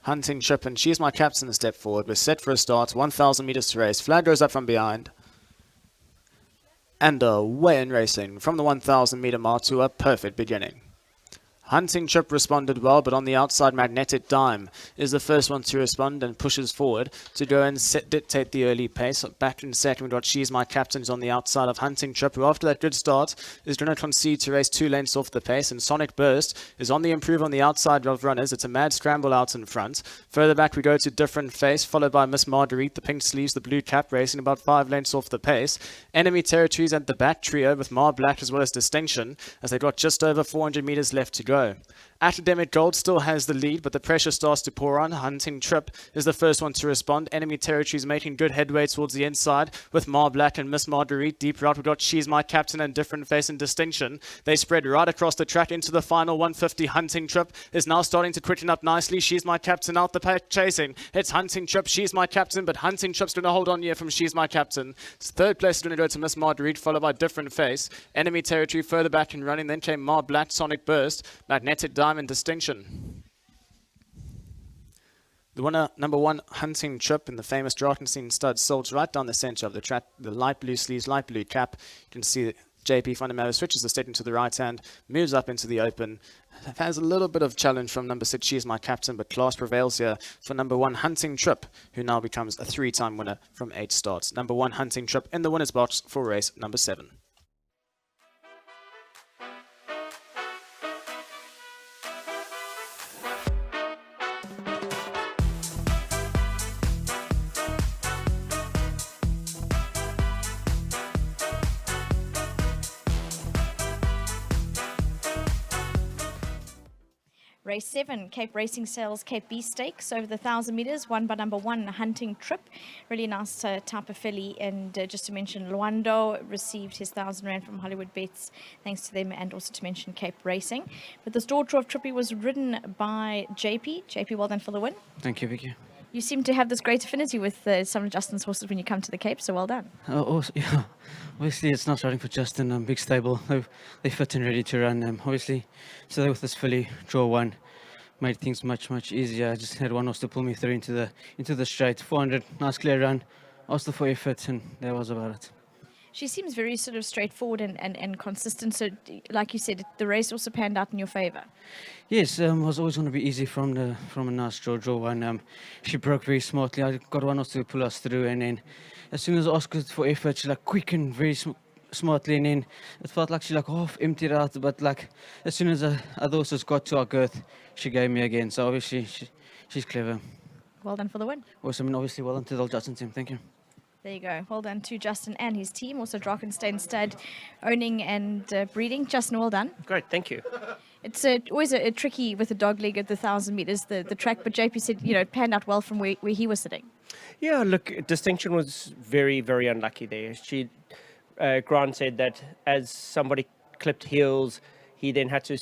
Hunting Trip and She's My Captain step forward. We're set for a start. 1,000 meters to race. Flag goes up from behind. And away in racing from the 1,000 meter mark to a perfect beginning. Hunting Trip responded well, but on the outside, Magnetic Dime is the first one to respond and pushes forward to go and dictate the early pace. Back in second, we've got She's My Captain, who's on the outside of Hunting Trip, who after that good start is going to concede to race 2 lengths off the pace. And Sonic Burst is on the improve on the outside of runners. It's a mad scramble out in front. Further back, we go to Different Face, followed by Miss Marguerite, the pink sleeves, the blue cap, racing about 5 lengths off the pace. Enemy Territories at the back trio with Mar Black as well as Distinction, as they've got just over 400 meters left to go. Academic Gold still has the lead, but the pressure starts to pour on. Hunting Trip is the first one to respond. Enemy Territories making good headway towards the inside with Mar Black and Miss Marguerite. Deep route, we've got She's My Captain and Different Face and Distinction. They spread right across the track into the final 150. Hunting Trip is now starting to quicken up nicely. She's My Captain out the pack chasing. It's Hunting Trip, She's My Captain, but Hunting Trip's going to hold on here from She's My Captain. Third place is going to go to Miss Marguerite, followed by Different Face. Enemy Territory further back and running. Then came Mar Black, Sonic Burst, Magnetic Diamond, Distinction. The winner, number 1, Hunting Trip in the famous Drakensteen stud, solds right down the center of the track. The light blue sleeves, light blue cap. You can see that JP Fundamental switches the setting to the right hand, moves up into the open. Has a little bit of challenge from number 6, She's My Captain, but class prevails here for number 1, Hunting Trip, who now becomes a 3-time winner from 8 starts. Number 1, Hunting Trip in the winner's box for race number 7. Race 7, Cape Racing Sales Cape B Stakes over the 1,000 metres, won by number 1, Hunting Trip. Really nice type of filly. And just to mention, Luando received his 1,000 Rand from Hollywood Bets, thanks to them, and also to mention Cape Racing. But this daughter of Trippy was ridden by JP. JP, well done for the win. Thank you, Vicky. You seem to have this great affinity with some of Justin's horses when you come to the Cape, so well done. Also, yeah, obviously it's not riding for Justin, big stable. They fit and ready to run. Obviously, so with this filly, draw 1, made things much easier. I just had one horse to pull me through into the straight. 400, nice clear run. Asked her for effort, and that was about it. She seems very sort of straightforward and consistent. So, like you said, the race also panned out in your favour. Yes, it was always going to be easy from a nice draw 1. She broke very smartly. I got one horse to pull us through, and then as soon as I asked her for effort, she quick and very smartly, and then it felt like she half emptied out. But as soon as the other horses got to our girth, she gave me again. So obviously she's clever. Well done for the win. Awesome, and obviously well done to the Justin team. Thank you. There you go. Well done to Justin and his team. Also Drakensteen stud owning and breeding. Justin, well done. Great, thank you. It's always a tricky with the dog leg at the 1,000 metres, the track, but JP said, it panned out well from where he was sitting. Yeah, look, Distinction was very, very unlucky there. Grant said that as somebody clipped heels, he then had to,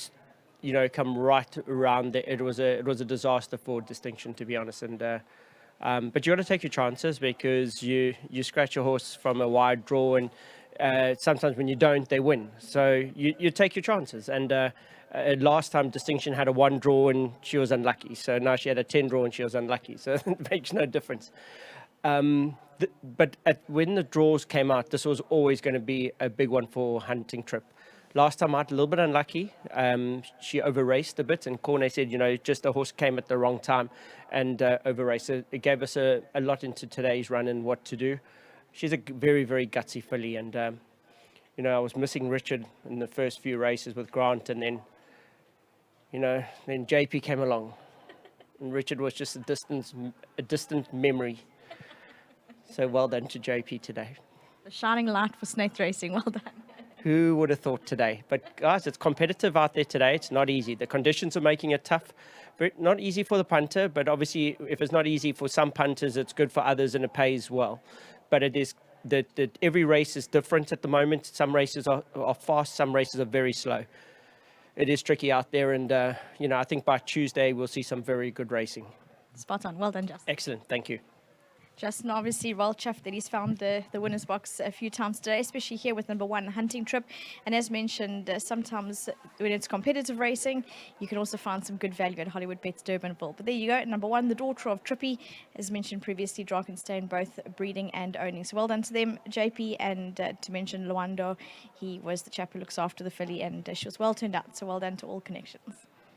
come right around there. It was a disaster for Distinction, to be honest. And but you got to take your chances, because you scratch your horse from a wide draw, and sometimes when you don't, they win. So you take your chances. And last time Distinction had a 1 draw and she was unlucky. So now she had a 10 draw and she was unlucky. So it makes no difference. But when the draws came out, this was always going to be a big one for Hunting Trip. Last time out, a little bit unlucky. She over-raced a bit, and Corne said, just the horse came at the wrong time and over-raced. So it gave us a lot into today's run and what to do. She's a very, very gutsy filly, and I was missing Richard in the first few races with Grant, and then JP came along, and Richard was just a distant memory. So well done to JP today. The shining light for Snaith Racing. Well done. Who would have thought today? But guys, it's competitive out there today. It's not easy. The conditions are making it tough. Not easy for the punter, but obviously if it's not easy for some punters, it's good for others and it pays well. But it is that every race is different at the moment. Some races are fast, some races are very slow. It is tricky out there, and I think by Tuesday we'll see some very good racing. Spot on. Well done, Justin. Excellent. Thank you. Justin obviously well chuffed that he's found the winner's box a few times today, especially here with number 1, Hunting Trip. And as mentioned, sometimes when it's competitive racing, you can also find some good value at Hollywood Bets Durbanville. But there you go, number 1, the daughter of Trippy, as mentioned previously, Drakenstein, both breeding and owning. So well done to them, JP, and to mention Luando, he was the chap who looks after the filly, and she was well turned out. So well done to all connections.